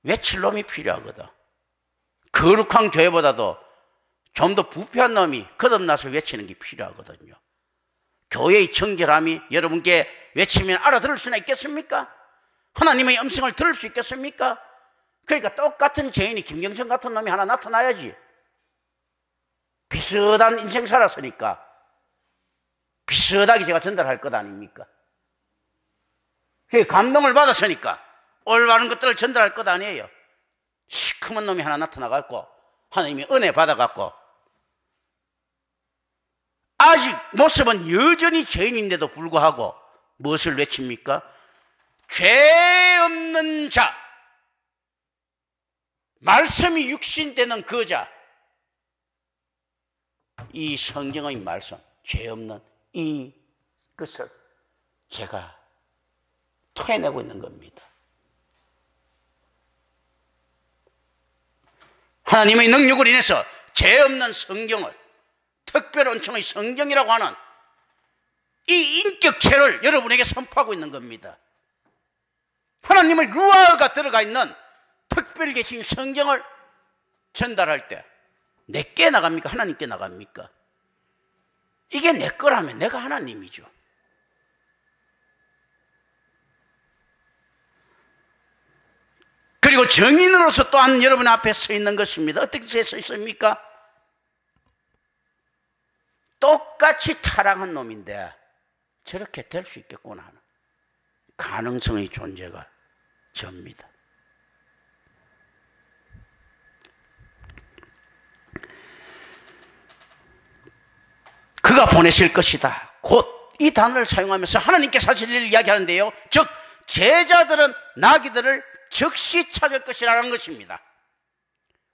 외칠 놈이 필요하거든. 거룩한 교회보다도 좀 더 부패한 놈이 거듭나서 외치는 게 필요하거든요. 교회의 정결함이 여러분께 외치면 알아들을 수나 있겠습니까? 하나님의 음성을 들을 수 있겠습니까? 그러니까 똑같은 죄인이 김경천 같은 놈이 하나 나타나야지. 비슷한 인생 살았으니까 비슷하게 제가 전달할 것 아닙니까? 감동을 받았으니까 올바른 것들을 전달할 것 아니에요. 시커먼 놈이 하나 나타나갖고 하나님이 은혜 받아갖고 아직 모습은 여전히 죄인인데도 불구하고 무엇을 외칩니까? 죄 없는 자, 말씀이 육신되는 그 자, 이 성경의 말씀, 죄 없는 이것을 제가 토해내고 있는 겁니다. 하나님의 능력을 인해서 죄 없는 성경을, 특별 은총의 성경이라고 하는 이 인격체를 여러분에게 선포하고 있는 겁니다. 하나님의 루아가 들어가 있는 특별 계신 성경을 전달할 때 내게 나갑니까? 하나님께 나갑니까? 이게 내 거라면 내가 하나님이죠. 그리고 정인으로서 또한 여러분 앞에 서 있는 것입니다. 어떻게 서 있습니까? 똑같이 타락한 놈인데 저렇게 될 수 있겠구나 하는 가능성의 존재가 접니다. 그가 보내실 것이다. 곧 이 단어를 사용하면서 하나님께 하실 일을 이야기하는데요. 즉 제자들은 나귀들을 즉시 찾을 것이라는 것입니다.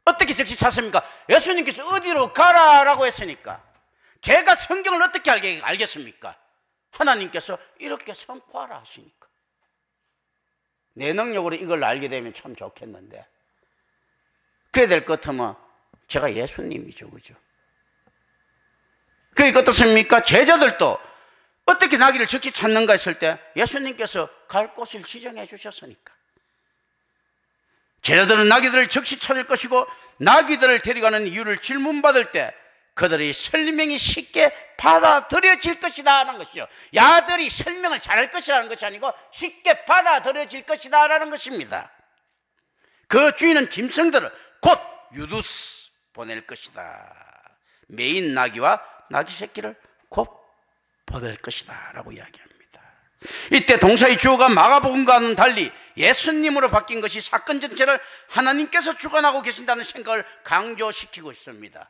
어떻게 즉시 찾습니까? 예수님께서 어디로 가라라고 했으니까. 제가 성경을 어떻게 알겠습니까? 하나님께서 이렇게 선포하라 하시니까. 내 능력으로 이걸 알게 되면 참 좋겠는데 그래야 될 것 같으면 제가 예수님이죠, 그죠? 그러니까 어떻습니까? 제자들도 어떻게 나귀를 즉시 찾는가 했을 때 예수님께서 갈 곳을 지정해 주셨으니까 제자들은 나귀들을 즉시 찾을 것이고, 나귀들을 데려가는 이유를 질문받을 때 그들의 설명이 쉽게 받아들여질 것이다 하는 것이죠. 야들이 설명을 잘할 것이라는 것이 아니고 쉽게 받아들여질 것이다 라는 것입니다. 그 주인은 짐승들을 곧 유두스 보낼 것이다. 메인 나귀와 나귀 새끼를 곧 보낼 것이다 라고 이야기합니다. 이때 동사의 주어가 마가복음과는 달리 예수님으로 바뀐 것이 사건 전체를 하나님께서 주관하고 계신다는 생각을 강조시키고 있습니다.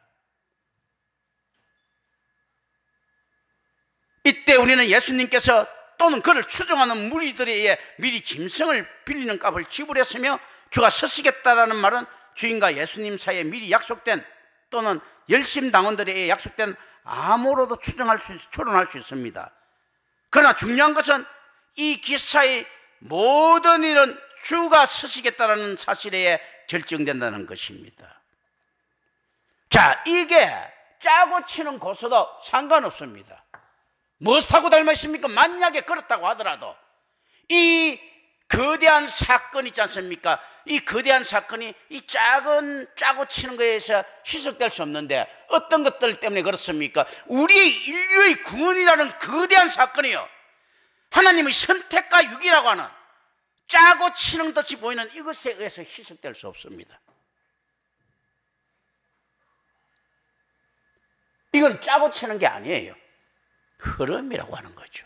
이때 우리는 예수님께서 또는 그를 추종하는 무리들에 의해 미리 짐승을 빌리는 값을 지불했으며 주가 서시겠다라는 말은 주인과 예수님 사이에 미리 약속된 또는 열심당원들에 의해 약속된 암호로도 추론할 수 있습니다. 그러나 중요한 것은 이 기사의 모든 일은 주가 서시겠다라는 사실에 의해 결정된다는 것입니다. 자, 이게 짜고 치는 고소도 상관없습니다. 무엇하고 닮았습니까? 만약에 그렇다고 하더라도 이 거대한 사건 있지 않습니까? 이 거대한 사건이 이 작은 짜고 치는 거에서 희석될 수 없는데 어떤 것들 때문에 그렇습니까? 우리 인류의 구원이라는 거대한 사건이요, 하나님의 선택과 유기라고 하는 짜고 치는 듯이 보이는 이것에 의해서 희석될 수 없습니다. 이건 짜고 치는 게 아니에요. 흐름이라고 하는 거죠.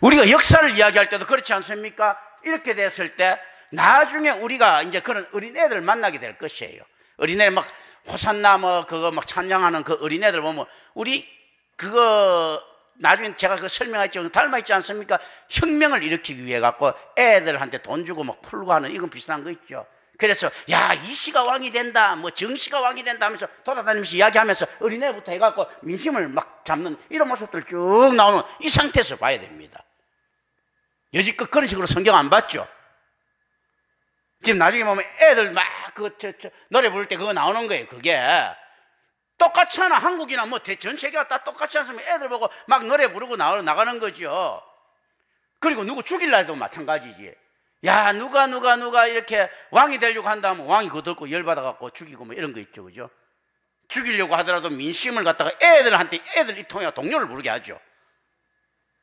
우리가 역사를 이야기할 때도 그렇지 않습니까? 이렇게 됐을 때 나중에 우리가 이제 그런 어린애들 만나게 될 것이에요. 어린애 막 호산나 뭐 그거 막 찬양하는 그 어린애들 보면 우리 그거 나중에 제가 그 설명했지만 닮아 있지 않습니까? 혁명을 일으키기 위해 갖고 애들한테 돈 주고 막 풀고 하는 이건 비슷한 거 있죠. 그래서 야, 이씨가 왕이 된다, 뭐 정씨가 왕이 된다 하면서 돌아다니면서 이야기하면서 어린애부터 해갖고 민심을 막 잡는 이런 모습들 쭉 나오는 이 상태에서 봐야 됩니다. 여지껏 그런 식으로 성경 안 봤죠? 지금 나중에 보면 애들 막 노래 부를 때 그거 나오는 거예요. 그게 똑같이 하나, 한국이나 뭐 전 세계가 다 똑같이 않으면 애들 보고 막 노래 부르고 나가는 거죠. 그리고 누구 죽일 날도 마찬가지지. 야, 누가 이렇게 왕이 되려고 한다면 왕이 거들고 열받아갖고 죽이고 뭐 이런 거 있죠. 그죠? 죽이려고 하더라도 민심을 갖다가 애들한테 애들 입통해 동료를 부르게 하죠.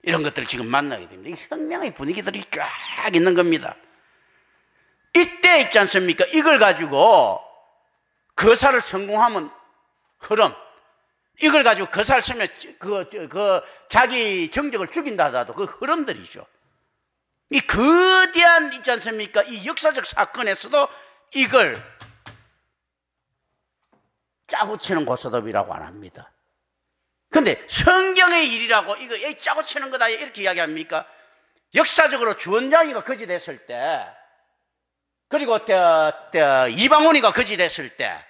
이런 것들을 지금 만나게 됩니다. 이 혁명의 분위기들이 쫙 있는 겁니다. 이때 있지 않습니까? 이걸 가지고 거사를 성공하면 흐름, 이걸 가지고 거사를 쓰면 자기 정적을 죽인다 하더라도 그 흐름들이죠. 이 거대한 있지 않습니까? 이 역사적 사건에서도 이걸 짜고 치는 고소톱이라고 안 합니다. 근데 성경의 일이라고 이거 짜고 치는 거다 이렇게 이야기합니까? 역사적으로 주원장이가 거지 됐을 때, 그리고 이방원이가 거지 됐을 때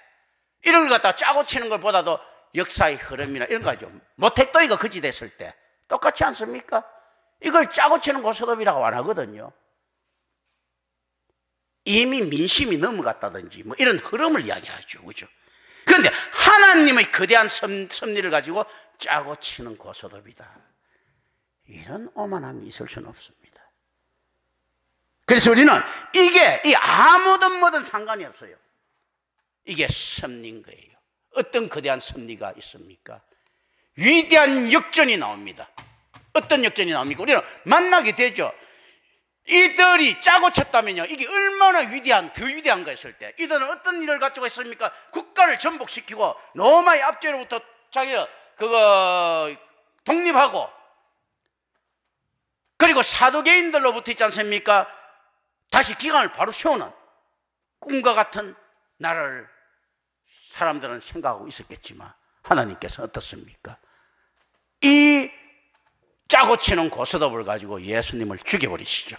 이런 걸 갖다 짜고 치는 것보다도 역사의 흐름이나 이런 거죠. 모택도이가 거지 됐을 때 똑같지 않습니까? 이걸 짜고 치는 고소톱이라고 안 하거든요. 이미 민심이 넘어갔다든지 뭐 이런 흐름을 이야기하죠. 그죠? 그런데 하나님의 거대한 섭리를 가지고 짜고 치는 고소톱이다, 이런 오만함이 있을 수는 없습니다. 그래서 우리는 이게 아무든 뭐든 상관이 없어요. 이게 섭리인 거예요. 어떤 거대한 섭리가 있습니까? 위대한 역전이 나옵니다. 어떤 역전이 나옵니까? 우리는 만나게 되죠. 이들이 짜고 쳤다면요, 이게 얼마나 더 위대한가 했을 때 이들은 어떤 일을 가지고 있습니까? 국가를 전복시키고 로마의 압제로부터 자기가 그거 독립하고, 그리고 사도계인들로부터 있지 않습니까? 다시 기강을 바로 세우는 꿈과 같은 나라를 사람들은 생각하고 있었겠지만 하나님께서 어떻습니까? 이 짜고 치는 고소톱을 가지고 예수님을 죽여버리시죠.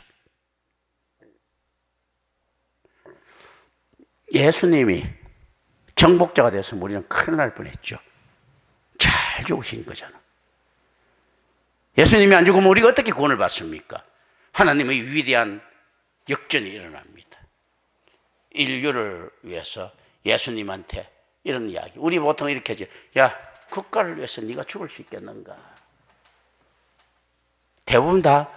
예수님이 정복자가 됐으면 우리는 큰일 날 뻔했죠. 잘 죽으신 거잖아. 예수님이 안 죽으면 우리가 어떻게 구원을 받습니까? 하나님의 위대한 역전이 일어납니다. 인류를 위해서 예수님한테 이런 이야기, 우리 보통 이렇게 하죠. 야, 국가를 위해서 네가 죽을 수 있겠는가? 대부분 다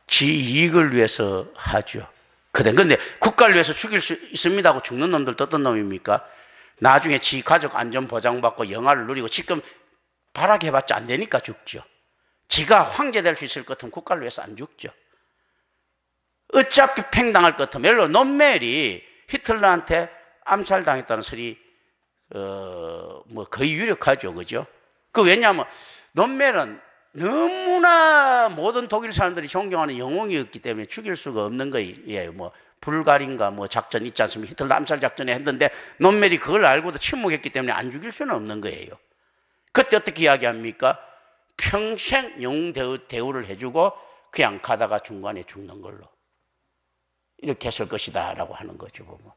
지 이익을 위해서 하죠. 그런데 국가를 위해서 죽일 수 있습니다 하고 죽는 놈들도 어떤 놈입니까? 나중에 지 가족 안전 보장받고 영화를 누리고 지금 발악해봤자 안 되니까 죽죠. 지가 황제 될 수 있을 것 같으면 국가를 위해서 안 죽죠. 어차피 팽당할 것 같으면, 예를 들어 논멜이 히틀러한테 암살당했다는 소리 뭐 거의 유력하죠. 그죠? 왜냐하면 논멜은 너무나 모든 독일 사람들이 존경하는 영웅이었기 때문에 죽일 수가 없는 거예요. 뭐 불가리인가 뭐 작전 있지 않습니까? 히틀러 암살 작전에 했는데 논멜이 그걸 알고도 침묵했기 때문에 안 죽일 수는 없는 거예요. 그때 어떻게 이야기합니까? 평생 영웅 대우를 해주고 그냥 가다가 중간에 죽는 걸로 이렇게 했을 것이다 라고 하는 거죠. 보면.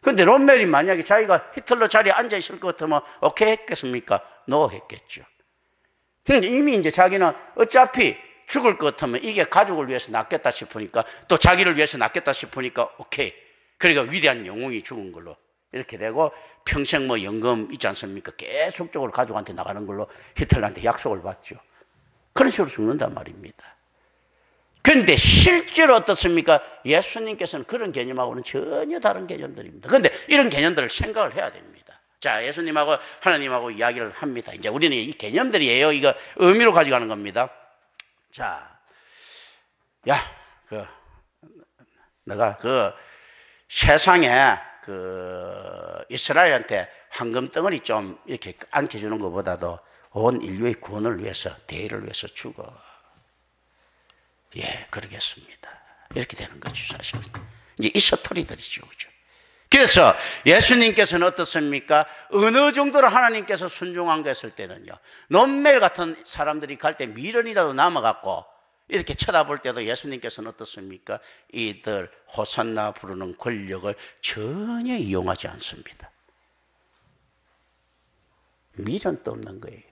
근데 롬멜이 만약에 자기가 히틀러 자리에 앉아 있을 것 같으면 오케이 했겠습니까? 노 했겠죠. 근데 이미 이제 자기는 어차피 죽을 것 같으면 이게 가족을 위해서 낫겠다 싶으니까 또 자기를 위해서 낫겠다 싶으니까 오케이. 그러니까 위대한 영웅이 죽은 걸로 이렇게 되고 평생 뭐 연금 있지 않습니까? 계속적으로 가족한테 나가는 걸로 히틀러한테 약속을 받죠. 그런 식으로 죽는단 말입니다. 그런데 실제로 어떻습니까? 예수님께서는 그런 개념하고는 전혀 다른 개념들입니다. 그런데 이런 개념들을 생각을 해야 됩니다. 자, 예수님하고 하나님하고 이야기를 합니다. 이제 우리는 이 개념들이에요. 이거 의미로 가져가는 겁니다. 자, 야, 내가 세상에 이스라엘한테 황금 덩어리 좀 이렇게 안겨주는 것보다도 온 인류의 구원을 위해서, 대의를 위해서 죽어. 예, 그러겠습니다. 이렇게 되는 거죠, 사실. 이제 이 스토리들이죠, 그죠? 그래서 예수님께서는 어떻습니까? 어느 정도로 하나님께서 순종한 거 했을 때는요, 롬멜 같은 사람들이 갈 때 미련이라도 남아갖고 이렇게 쳐다볼 때도 예수님께서는 어떻습니까? 이들 호산나 부르는 권력을 전혀 이용하지 않습니다. 미련도 없는 거예요.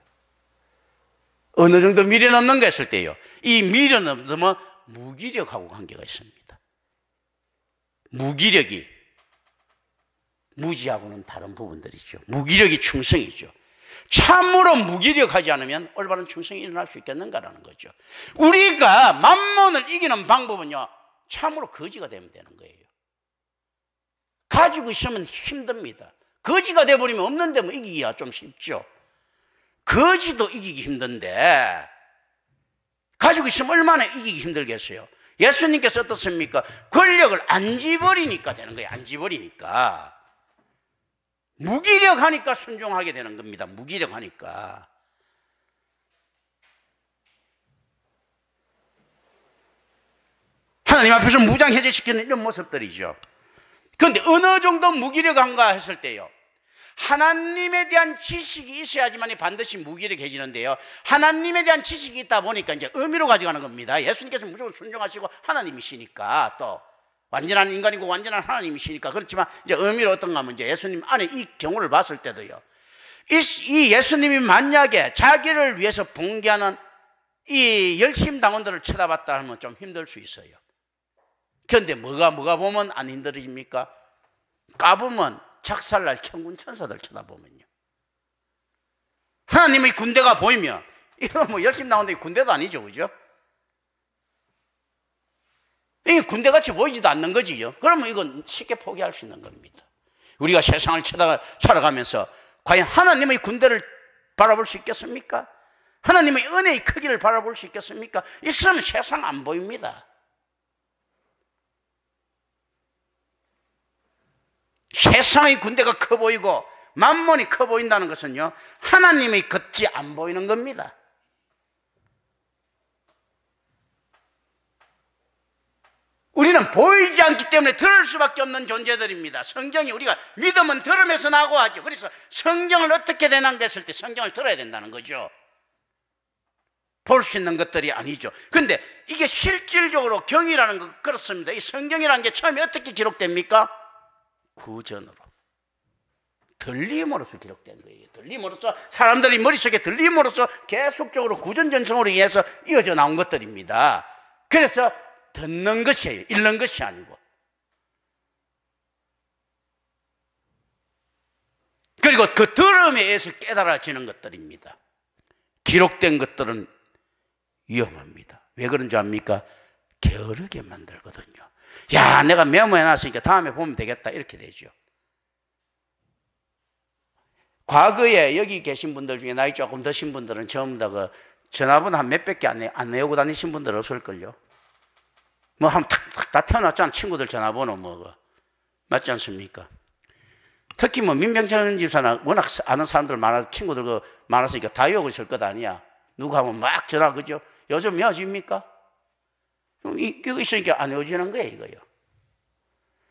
어느 정도 미련 없는 거 했을 때요, 이 미련 없으면 무기력하고 관계가 있습니다. 무기력이 무지하고는 다른 부분들이죠. 무기력이 충성이죠. 참으로 무기력하지 않으면 올바른 충성이 일어날 수 있겠는가라는 거죠. 우리가 만몬을 이기는 방법은요, 참으로 거지가 되면 되는 거예요. 가지고 있으면 힘듭니다. 거지가 돼버리면 없는 데면 이기기가 좀 쉽죠. 거지도 이기기 힘든데 가지고 있으면 얼마나 이기기 힘들겠어요. 예수님께서 어떻습니까? 권력을 안 지버리니까 되는 거예요. 안 지버리니까. 무기력하니까 순종하게 되는 겁니다. 무기력하니까. 하나님 앞에서 무장해제시키는 이런 모습들이죠. 그런데 어느 정도 무기력한가 했을 때요, 하나님에 대한 지식이 있어야지만 반드시 무기력해지는데요, 하나님에 대한 지식이 있다 보니까 이제 의미로 가져가는 겁니다. 예수님께서 무조건 순종하시고 하나님이시니까, 또 완전한 인간이고 완전한 하나님이시니까. 그렇지만 이제 의미로 어떤가 하면 이제 예수님 안에 이 경우를 봤을 때도요, 이 예수님이 만약에 자기를 위해서 봉기하는 이 열심 당원들을 쳐다봤다 하면 좀 힘들 수 있어요. 그런데 뭐가 보면 안 힘들어집니까? 까보면 작살날 천군 천사들 쳐다보면요, 하나님의 군대가 보이면, 이거 뭐 열심 나오는데 군대도 아니죠, 그죠? 이게 군대같이 보이지도 않는 거지요. 그러면 이건 쉽게 포기할 수 있는 겁니다. 우리가 세상을 살아가면서 과연 하나님의 군대를 바라볼 수 있겠습니까? 하나님의 은혜의 크기를 바라볼 수 있겠습니까? 있으면 세상 안 보입니다. 세상의 군대가 커 보이고 만몬이 커 보인다는 것은요, 하나님의 겉이 안 보이는 겁니다. 우리는 보이지 않기 때문에 들을 수밖에 없는 존재들입니다. 성경이 우리가 믿음은 들음에서 나고 하죠. 그래서 성경을 어떻게 되는가 했을 때 성경을 들어야 된다는 거죠. 볼 수 있는 것들이 아니죠. 그런데 이게 실질적으로 경이라는 거 그렇습니다. 이 성경이라는 게 처음에 어떻게 기록됩니까? 구전으로, 들림으로써 기록된 거예요. 들림으로써, 사람들이 머릿속에 들림으로써 계속적으로 구전전승으로 의해서 이어져 나온 것들입니다. 그래서 듣는 것이에요. 읽는 것이 아니고. 그리고 그 들음에 의해서 깨달아지는 것들입니다. 기록된 것들은 위험합니다. 왜 그런 줄 압니까? 게으르게 만들거든요. 야, 내가 메모해놨으니까 다음에 보면 되겠다, 이렇게 되죠. 과거에 여기 계신 분들 중에 나이 조금 드신 분들은 전부 다 그 전화번호 한 몇백 개 안 외우고 다니신 분들 없을걸요. 뭐 한 다 태어났잖아. 친구들 전화번호 뭐 맞지 않습니까? 특히 뭐 민병철 집사나 워낙 아는 사람들 많아서, 친구들 많았으니까 다 외우고 있을 것 아니야. 누가 하면 막 전화, 그죠? 요즘 외워집니까? 이거 있으니까 안 외워지는 거예요, 이거요.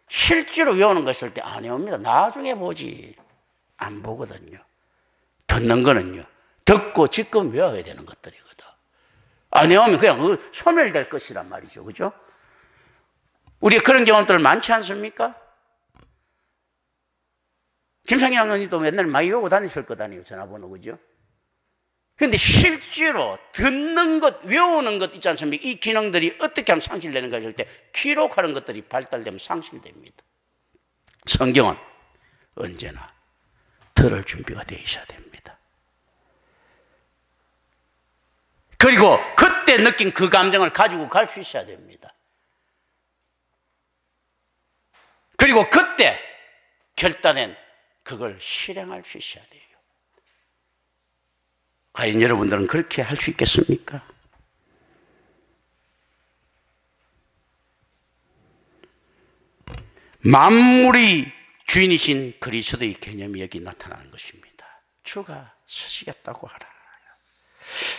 실제로 외우는 거 있을 때 안 외웁니다. 나중에 보지. 안 보거든요. 듣는 거는요, 듣고 지금 외워야 되는 것들이거든. 안 해오면 그냥 소멸될 것이란 말이죠. 그죠? 우리가 그런 경험들 많지 않습니까? 김상현 의원님도 맨날 많이 외우고 다녔을 거 아니에요. 전화번호. 그죠? 근데 실제로 듣는 것, 외우는 것 있지 않습니까? 이 기능들이 어떻게 하면 상실되는가 할 때 기록하는 것들이 발달되면 상실됩니다. 성경은 언제나 들을 준비가 되어 있어야 됩니다. 그리고 그때 느낀 그 감정을 가지고 갈 수 있어야 됩니다. 그리고 그때 결단한 그걸 실행할 수 있어야 돼요. 과연 여러분들은 그렇게 할 수 있겠습니까? 만물이 주인이신 그리스도의 개념이 여기 나타나는 것입니다. 주가 서시겠다고 하라.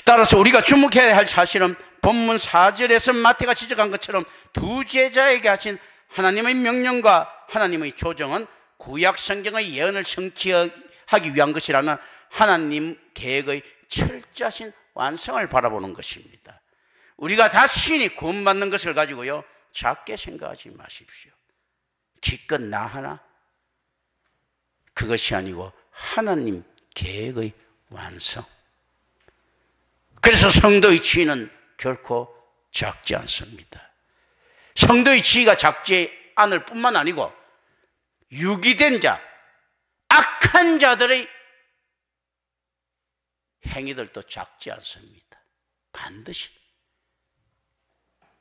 따라서 우리가 주목해야 할 사실은 본문 4절에서 마태가 지적한 것처럼 두 제자에게 하신 하나님의 명령과 하나님의 조정은 구약 성경의 예언을 성취하기 위한 것이라는 하나님 계획의 철저하신 완성을 바라보는 것입니다. 우리가 자신이 구원받는 것을 가지고요 작게 생각하지 마십시오. 기껏 나 하나? 그것이 아니고 하나님 계획의 완성. 그래서 성도의 지위는 결코 작지 않습니다. 성도의 지위가 작지 않을 뿐만 아니고 유기된 자, 악한 자들의 행위들도 작지 않습니다. 반드시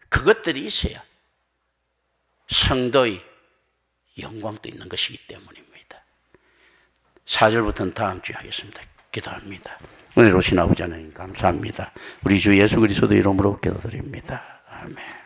그것들이 있어야 성도의 영광도 있는 것이기 때문입니다. 4절부터는 다음 주에 하겠습니다. 기도합니다. 은혜로우신 아버지 하나님 감사합니다. 우리 주 예수 그리스도 이름으로 기도드립니다. 아멘.